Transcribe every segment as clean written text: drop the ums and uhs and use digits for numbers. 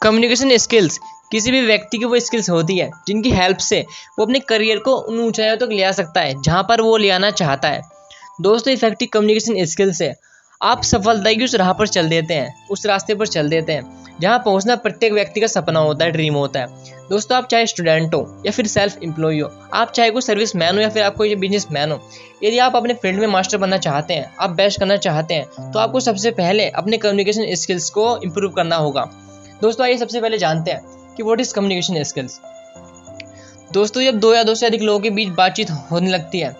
Communication skills किसी भी व्यक्ति की वो स्किल्स होती है जिनकी हेल्प से वो अपने करियर को उन ऊंचाइयों तक ले आ सकता है जहां पर वो ले आना चाहता है। दोस्तों, इफेक्टिव कम्युनिकेशन स्किल्स से आप सफलता की उस राह पर चल देते हैं, उस रास्ते पर चल देते हैं जहां पहुंचना प्रत्येक व्यक्ति का सपना होता है, ड्रीम होता है। दोस्तों, आप चाहे स्टूडेंट हो या फिर सेल्फ एम्प्लॉय हो, आप चाहे कोई सर्विस मैन हो या फिर आप कोई बिजनेस मैन हो, यदि आप अपने फील्ड में मास्टर बनना चाहते हैं, आप बेस्ट करना चाहते हैं, तो आपको सबसे पहले अपने कम्युनिकेशन स्किल्स को इम्प्रूव करना होगा। दोस्तों, आइए सबसे पहले जानते हैं कि व्हाट इज कम्युनिकेशन स्किल्स। दोस्तों, जब दो या दो से अधिक लोगों के बीच बातचीत होने लगती है,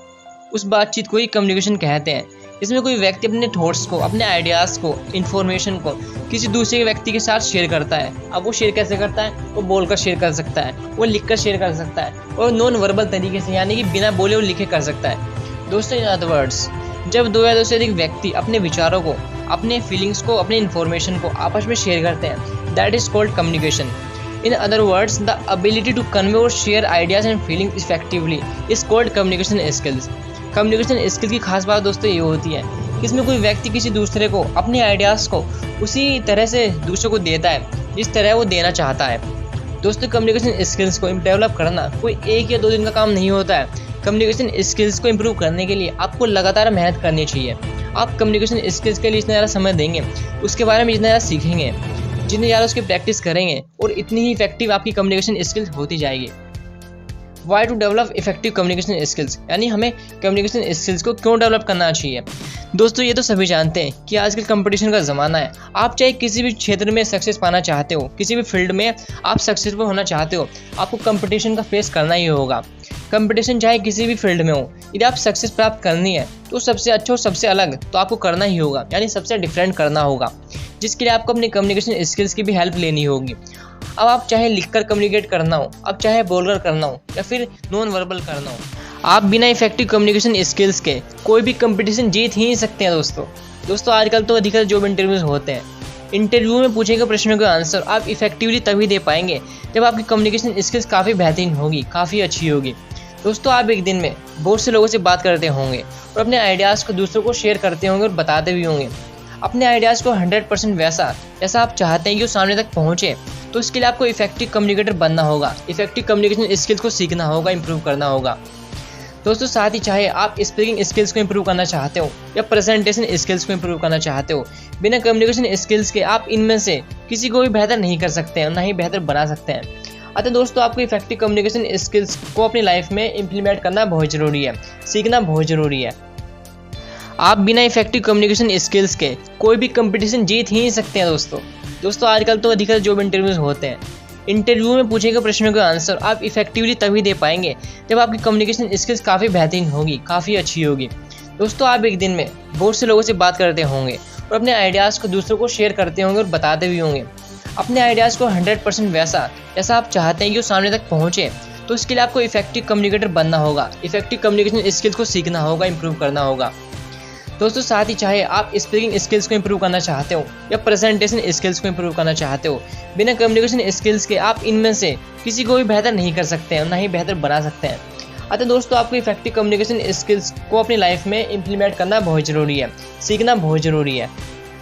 उस बातचीत को ही कम्युनिकेशन कहते हैं। इसमें कोई व्यक्ति अपने थॉट्स को, अपने आइडियाज़ को, इन्फॉर्मेशन को किसी दूसरे व्यक्ति के साथ शेयर करता है। अब वो शेयर कैसे करता है? वो बोलकर शेयर कर सकता है, वो लिखकर शेयर कर सकता है, और नॉन वर्बल तरीके से, यानी कि बिना बोले और लिखे कर सकता है। दोस्तों, इन अदर वर्ड्स, जब दो या दो से अधिक व्यक्ति अपने विचारों को, अपने फीलिंग्स को, अपने इन्फॉर्मेशन को आपस में शेयर करते हैं, that is called communication. In other words, the ability to convey or share ideas and feelings effectively is called communication skills. Communication skills की खास बात दोस्तों ये होती है कि इसमें कोई व्यक्ति किसी दूसरे को अपने आइडियाज़ को उसी तरह से दूसरे को देता है जिस तरह वो देना चाहता है। दोस्तों, कम्युनिकेशन स्किल्स को डेवलप करना कोई 1 या 2 दिन का काम नहीं होता है। कम्युनिकेशन स्किल्स को इम्प्रूव करने के लिए आपको लगातार मेहनत करनी चाहिए। आप कम्युनिकेशन स्किल्स के लिए जितना ज़्यादा समय देंगे, उसके बारे में जितना ज़्यादा सीखेंगे, जितनी ज़्यादा उसकी प्रैक्टिस करेंगे, और इतनी ही इफेक्टिव आपकी कम्युनिकेशन स्किल्स होती जाएगी। Why to develop effective communication skills, यानी हमें कम्युनिकेशन स्किल्स को क्यों डेवलप करना चाहिए। दोस्तों, ये तो सभी जानते हैं कि आजकल कंपटीशन का ज़माना है। आप चाहे किसी भी क्षेत्र में सक्सेस पाना चाहते हो, किसी भी फील्ड में आप सक्सेसफुल होना चाहते हो, आपको कंपटीशन का फेस करना ही होगा। कंपटीशन चाहे किसी भी फील्ड में हो, यदि आप सक्सेस प्राप्त करनी है तो सबसे अच्छा और सबसे अलग तो आपको करना ही होगा, यानी सबसे डिफरेंट करना होगा, जिसके लिए आपको अपनी कम्युनिकेशन स्किल्स की भी हेल्प लेनी होगी। अब आप चाहे लिखकर कम्युनिकेट करना हो, अब चाहे बोलकर करना हो, या फिर नॉन वर्बल करना हो, आप बिना इफेक्टिव कम्युनिकेशन स्किल्स के कोई भी कंपटीशन जीत ही नहीं सकते हैं। दोस्तों, आजकल तो अधिकतर जॉब इंटरव्यूज होते हैं। इंटरव्यू में पूछे गए प्रश्नों के आंसर आप इफेक्टिवली तभी दे पाएंगे जब आपकी कम्युनिकेशन स्किल्स काफ़ी बेहतरीन होगी, काफ़ी अच्छी होगी। दोस्तों, आप एक दिन में बहुत से लोगों से बात करते होंगे और अपने आइडियाज़ को दूसरों को शेयर करते होंगे और बताते भी होंगे। अपने आइडियाज़ को 100% वैसा जैसा आप चाहते हैं कि वो सामने तक पहुँचे, तो इसके लिए आपको इफेक्टिव कम्युनिकेटर बनना होगा, इफेक्टिव कम्युनिकेशन स्किल्स को सीखना होगा, इंप्रूव करना होगा। दोस्तों, साथ ही चाहे आप स्पीकिंग स्किल्स को इंप्रूव करना चाहते हो या प्रेजेंटेशन स्किल्स को इंप्रूव करना चाहते हो, बिना कम्युनिकेशन स्किल्स के आप इनमें से किसी को भी बेहतर नहीं कर सकते हैं, ना ही बेहतर बना सकते हैं। अतः दोस्तों, आपको इफेक्टिव कम्युनिकेशन स्किल्स को अपनी लाइफ में इम्प्लीमेंट करना बहुत ज़रूरी है, सीखना बहुत ज़रूरी है। आप बिना इफेक्टिव कम्युनिकेशन स्किल्स के कोई भी कंपटीशन जीत ही नहीं सकते हैं। दोस्तों, आजकल तो अधिकतर जॉब इंटरव्यूज होते हैं। इंटरव्यू में पूछे गए प्रश्नों के आंसर आप इफेक्टिवली तभी दे पाएंगे जब आपकी कम्युनिकेशन स्किल्स काफ़ी बेहतरीन होगी, काफ़ी अच्छी होगी। दोस्तों, आप एक दिन में बहुत से लोगों से बात करते होंगे और अपने आइडियाज़ को दूसरों को शेयर करते होंगे और बताते भी होंगे। अपने आइडियाज़ को 100% वैसा जैसा आप चाहते हैं कि वो सामने तक पहुँचे, तो इसके लिए आपको इफेक्टिव कम्युनिकेटर बनना होगा, इफेक्टिव कम्युनिकेशन स्किल्स को सीखना होगा, इंप्रूव करना होगा। दोस्तों, साथ ही चाहे आप स्पीकिंग स्किल्स को इंप्रूव करना चाहते हो या प्रेजेंटेशन स्किल्स को इंप्रूव करना चाहते हो, बिना कम्युनिकेशन स्किल्स के आप इनमें से किसी को भी बेहतर नहीं कर सकते हैं, ना ही बेहतर बना सकते हैं। अतः दोस्तों, आपको इफेक्टिव कम्युनिकेशन स्किल्स को अपनी लाइफ में इम्प्लीमेंट करना बहुत ज़रूरी है, सीखना बहुत ज़रूरी है।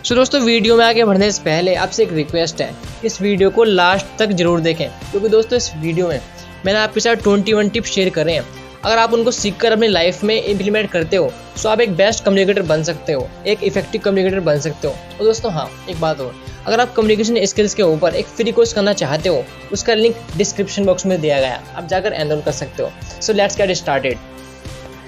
सो दोस्तों, वीडियो में आगे बढ़ने से पहले आपसे एक रिक्वेस्ट है, इस वीडियो को लास्ट तक जरूर देखें, क्योंकि दोस्तों इस वीडियो में मैंने आपके साथ 21 टिप्स शेयर करे हैं। अगर आप उनको सीखकर अपनी लाइफ में इम्प्लीमेंट करते हो तो आप एक बेस्ट कम्युनिकेटर बन सकते हो, एक इफेक्टिव कम्युनिकेटर बन सकते हो। और दोस्तों, हाँ, एक बात और, अगर आप कम्युनिकेशन स्किल्स के ऊपर एक फ्री कोर्स करना चाहते हो, उसका लिंक डिस्क्रिप्शन बॉक्स में दिया गया, आप जाकर एनरोल कर सकते हो। So let's get started.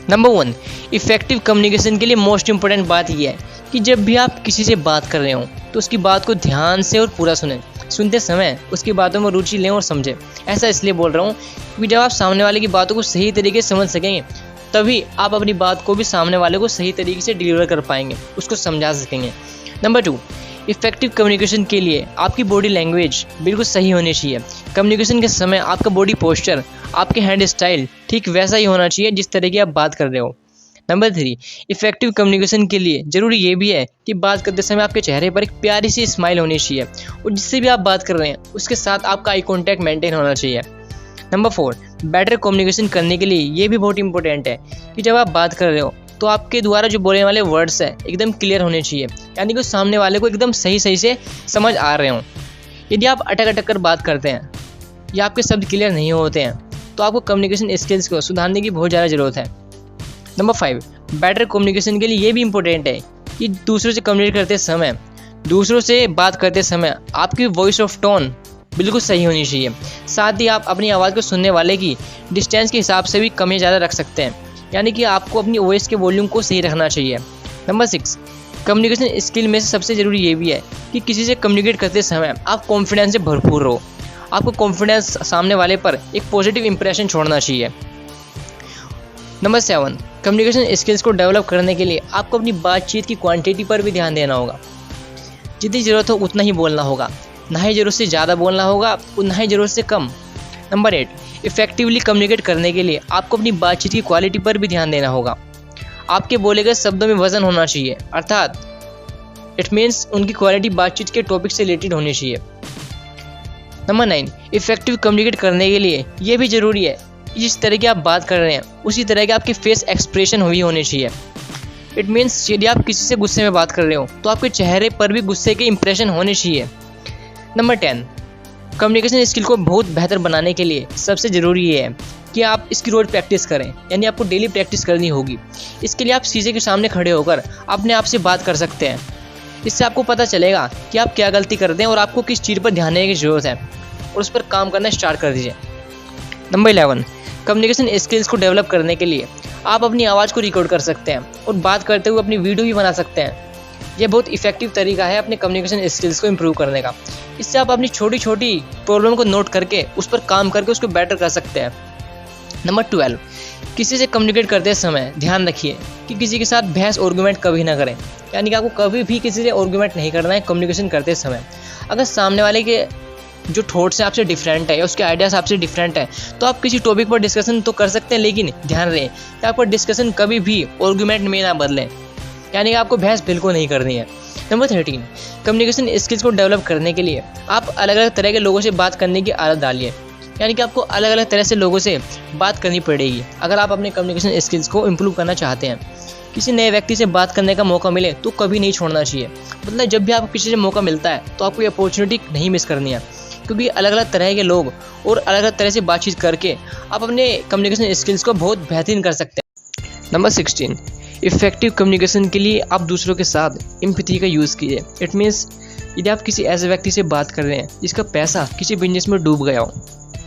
Number 1, effective communication के लिए मोस्ट इंपॉर्टेंट बात यह है कि जब भी आप किसी से बात कर रहे हो तो उसकी बात को ध्यान से और पूरा सुनें। सुनते समय उसकी बातों में रुचि लें और समझें। ऐसा इसलिए बोल रहा हूँ कि जब आप सामने वाले की बातों को सही तरीके से समझ सकेंगे, तभी आप अपनी बात को भी सामने वाले को सही तरीके से डिलीवर कर पाएंगे, उसको समझा सकेंगे। नंबर 2, इफेक्टिव कम्युनिकेशन के लिए आपकी बॉडी लैंग्वेज बिल्कुल सही होनी चाहिए। कम्युनिकेशन के समय आपका बॉडी पोस्चर, आपके हैंड स्टाइल ठीक वैसा ही होना चाहिए जिस तरह की आप बात कर रहे हो। नंबर 3, इफेक्टिव कम्युनिकेशन के लिए ज़रूरी ये भी है कि बात करते समय आपके चेहरे पर एक प्यारी सी स्माइल होनी चाहिए, और जिससे भी आप बात कर रहे हैं उसके साथ आपका आई कॉन्टैक्ट मेंटेन होना चाहिए। नंबर 4, बेटर कम्युनिकेशन करने के लिए ये भी बहुत इंपॉर्टेंट है कि जब आप बात कर रहे हो तो आपके द्वारा जो बोलने वाले वर्ड्स हैं एकदम क्लियर होने चाहिए, यानी कि सामने वाले को एकदम सही से समझ आ रहे हों। यदि आप अटक अटक कर बात करते हैं या आपके शब्द क्लियर नहीं होते हैं तो आपको कम्युनिकेशन स्किल्स को सुधारने की बहुत ज़्यादा ज़रूरत है। नंबर 5, बेटर कम्युनिकेशन के लिए ये भी इम्पोर्टेंट है कि दूसरों से कम्युनिकेट करते समय, दूसरों से बात करते समय आपकी वॉइस ऑफ टोन बिल्कुल सही होनी चाहिए। साथ ही आप अपनी आवाज़ को सुनने वाले की डिस्टेंस के हिसाब से भी कम या ज़्यादा रख सकते हैं, यानी कि आपको अपनी वॉइस के वॉल्यूम को सही रखना चाहिए। नंबर 6, कम्युनिकेशन स्किल में से सबसे ज़रूरी ये भी है कि किसी से कम्युनिकेट करते समय आप कॉन्फिडेंस से भरपूर रहो। आपको कॉन्फिडेंस सामने वाले पर एक पॉजिटिव इंप्रेशन छोड़ना चाहिए। नंबर 7, कम्युनिकेशन स्किल्स को डेवलप करने के लिए आपको अपनी बातचीत की क्वांटिटी पर भी ध्यान देना होगा। जितनी ज़रूरत हो उतना ही बोलना होगा, ना ही ज़रूरत से ज़्यादा बोलना होगा और ना ही ज़रूरत से कम। नंबर 8, इफेक्टिवली कम्युनिकेट करने के लिए आपको अपनी बातचीत की क्वालिटी पर भी ध्यान देना होगा। आपके बोले गए शब्दों में वजन होना चाहिए, अर्थात इट मीन्स उनकी क्वालिटी बातचीत के टॉपिक से रिलेटेड होनी चाहिए। नंबर 9, इफेक्टिव कम्युनिकेट करने के लिए ये भी ज़रूरी है कि जिस तरह की आप बात कर रहे हैं उसी तरह के आपके फेस एक्सप्रेशन हुई होने चाहिए। इट मीन्स यदि आप किसी से गुस्से में बात कर रहे हो तो आपके चेहरे पर भी गुस्से के इंप्रेशन होने चाहिए। नंबर 10, कम्युनिकेशन स्किल को बहुत बेहतर बनाने के लिए सबसे ज़रूरी ये है कि आप इसकी रोज़ प्रैक्टिस करें, यानी आपको डेली प्रैक्टिस करनी होगी। इसके लिए आप शीशे के सामने खड़े होकर अपने आप से बात कर सकते हैं। इससे आपको पता चलेगा कि आप क्या गलती करते हैं और आपको किस चीज़ पर ध्यान देने की ज़रूरत है, और उस पर काम करना स्टार्ट कर दीजिए। नंबर 11, कम्युनिकेशन स्किल्स को डेवलप करने के लिए आप अपनी आवाज़ को रिकॉर्ड कर सकते हैं और बात करते हुए अपनी वीडियो भी बना सकते हैं। यह बहुत इफेक्टिव तरीका है अपने कम्युनिकेशन स्किल्स को इम्प्रूव करने का। इससे आप अपनी छोटी छोटी प्रॉब्लम को नोट करके उस पर काम करके उसको बेटर कर सकते हैं। नंबर 12, किसी से कम्युनिकेट करते समय ध्यान रखिए कि किसी के साथ बहस आर्गुमेंट कभी ना करें, यानी कि आपको कभी भी किसी से आर्गुमेंट नहीं करना है कम्युनिकेशन करते समय। अगर सामने वाले के जो थॉट्स हैं आपसे डिफरेंट है या उसके आइडियाज़ आपसे डिफरेंट है तो आप किसी टॉपिक पर डिस्कशन तो कर सकते हैं, लेकिन ध्यान रहे कि आपका डिस्कशन कभी भी आर्गुमेंट में ना बदलें, यानी कि आपको बहस बिल्कुल नहीं करनी है। नंबर 13, कम्युनिकेशन स्किल्स को डेवलप करने के लिए आप अलग अलग तरह के लोगों से बात करने की आदत डालिए, यानी कि आपको अलग अलग तरह से लोगों से बात करनी पड़ेगी अगर आप अपने कम्युनिकेशन स्किल्स को इम्प्रूव करना चाहते हैं। किसी नए व्यक्ति से बात करने का मौका मिले तो कभी नहीं छोड़ना चाहिए। मतलब जब भी आपको किसी से मौका मिलता है तो आपको ये अपॉर्चुनिटी नहीं मिस करनी है, क्योंकि अलग अलग तरह के लोग और अलग अलग तरह से बातचीत करके आप अपने कम्युनिकेशन स्किल्स को बहुत बेहतरीन कर सकते हैं। नंबर 16, इफेक्टिव कम्युनिकेशन के लिए आप दूसरों के साथ एम्पैथी का यूज़ कीजिए। इट मीन्स यदि आप किसी ऐसे व्यक्ति से बात कर रहे हैं जिसका पैसा किसी बिजनेस में डूब गया हो,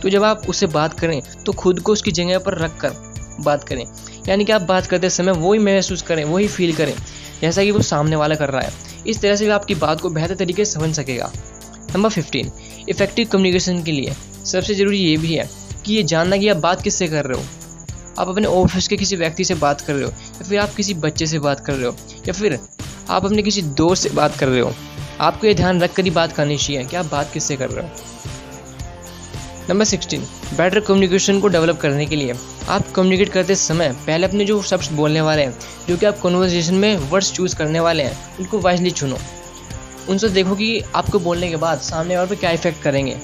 तो जब आप उससे बात करें तो खुद को उसकी जगह पर रख कर बात करें, यानी कि आप बात करते समय वही महसूस करें, वही फील करें जैसा कि वो सामने वाला कर रहा है। इस तरह से भी आपकी बात को बेहतर तरीके से समझ सकेगा। नंबर 15, इफेक्टिव कम्युनिकेशन के लिए सबसे ज़रूरी ये भी है कि ये जानना कि आप बात किससे कर रहे हो। आप अपने ऑफिस के किसी व्यक्ति से बात कर रहे हो, या फिर आप किसी बच्चे से बात कर रहे हो, या फिर आप अपने किसी दोस्त से बात कर रहे हो, आपको ये ध्यान रख कर ही बात करनी चाहिए कि आप बात किससे कर रहे हो। नंबर 16, बेटर कम्युनिकेशन को डेवलप करने के लिए आप कम्युनिकेट करते समय पहले अपने जो शब्द बोलने वाले हैं, जो कि आप कन्वर्सेशन में वर्ड्स चूज़ करने वाले हैं, उनको वाइजली चुनो। उनसे देखो कि आपको बोलने के बाद सामने वाले पर क्या इफेक्ट करेंगे,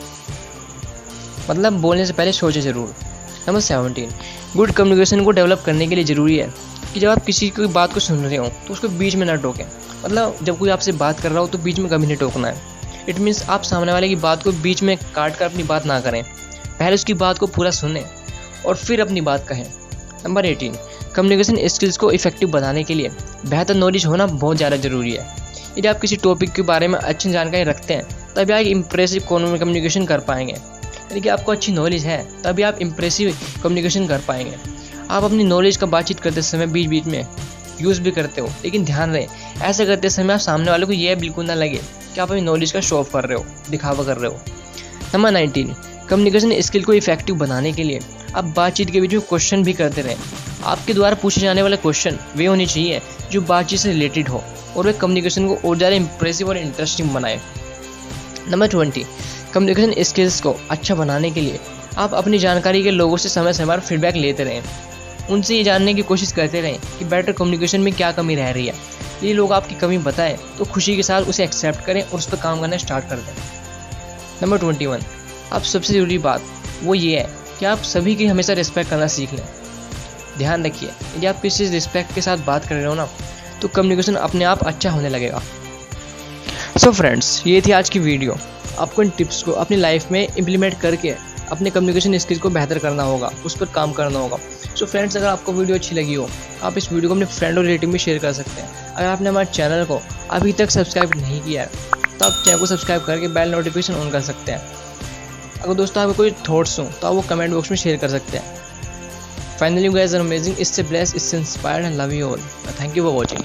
मतलब बोलने से पहले सोचे ज़रूर। नंबर 17, गुड कम्युनिकेशन को डेवलप करने के लिए ज़रूरी है कि जब आप किसी की बात को सुन रहे हो तो उसको बीच में ना टोकें। मतलब जब कोई आपसे बात कर रहा हो तो बीच में कभी नहीं टोकना है। इट मीन्स आप सामने वाले की बात को बीच में काट कर अपनी बात ना करें, पहले उसकी बात को पूरा सुनें और फिर अपनी बात कहें। नंबर 18, कम्युनिकेशन स्किल्स को इफेक्टिव बनाने के लिए बेहतर नॉलेज होना बहुत ज़्यादा ज़रूरी है। यदि आप किसी टॉपिक के बारे में अच्छी जानकारी रखते हैं तभी आप इम्प्रेसिव कम्युनिकेशन कर पाएंगे, यानी कि आपको अच्छी नॉलेज है तभी आप इम्प्रेसिव कम्युनिकेशन कर पाएंगे। आप अपनी नॉलेज का बातचीत करते समय बीच बीच में यूज़ भी करते हो, लेकिन ध्यान रहे ऐसे करते समय आप सामने वाले को यह बिल्कुल ना लगे कि आप अपनी नॉलेज का शो ऑफ कर रहे हो, दिखावा कर रहे हो। नंबर 19, कम्युनिकेशन स्किल को इफेक्टिव बनाने के लिए आप बातचीत के बीच में क्वेश्चन भी करते रहें। आपके द्वारा पूछे जाने वाले क्वेश्चन वे होने चाहिए जो बातचीत से रिलेटेड हो और वे कम्युनिकेशन को और ज़्यादा इंप्रेसिव और इंटरेस्टिंग बनाए। नंबर 20, कम्युनिकेशन स्किल्स को अच्छा बनाने के लिए आप अपनी जानकारी के लोगों से समय समय पर फीडबैक लेते रहें। उनसे ये जानने की कोशिश करते रहें कि बेटर कम्युनिकेशन में क्या कमी रह रही है। ये लोग आपकी कमी बताएं तो खुशी के साथ उसे एक्सेप्ट करें और उस पर काम करना स्टार्ट कर दें। नंबर 21, अब सबसे ज़रूरी बात वो ये है कि आप सभी की हमेशा रिस्पेक्ट करना सीख लें। ध्यान रखिए, यदि आप किसी से रिस्पेक्ट के साथ बात कर रहे हो ना तो कम्युनिकेशन अपने आप अच्छा होने लगेगा। सो फ्रेंड्स, ये थी आज की वीडियो। आपको इन टिप्स को अपनी लाइफ में इम्प्लीमेंट करके अपने कम्युनिकेशन स्किल को बेहतर करना होगा, उस पर काम करना होगा। सो फ्रेंड्स, अगर आपको वीडियो अच्छी लगी हो, आप इस वीडियो को अपने फ्रेंड और रिलेटिव में शेयर कर सकते हैं। अगर आपने हमारे चैनल को अभी तक सब्सक्राइब नहीं किया है तो आप चैनल को सब्सक्राइब करके बेल नोटिफिकेशन ऑन कर सकते हैं। अगर दोस्तों आपके कोई थॉट्स हो तो आप वो कमेंट बॉक्स में शेयर कर सकते हैं। Finally, you guys are amazing, stay blessed, stay inspired and love you all. Thank you for watching.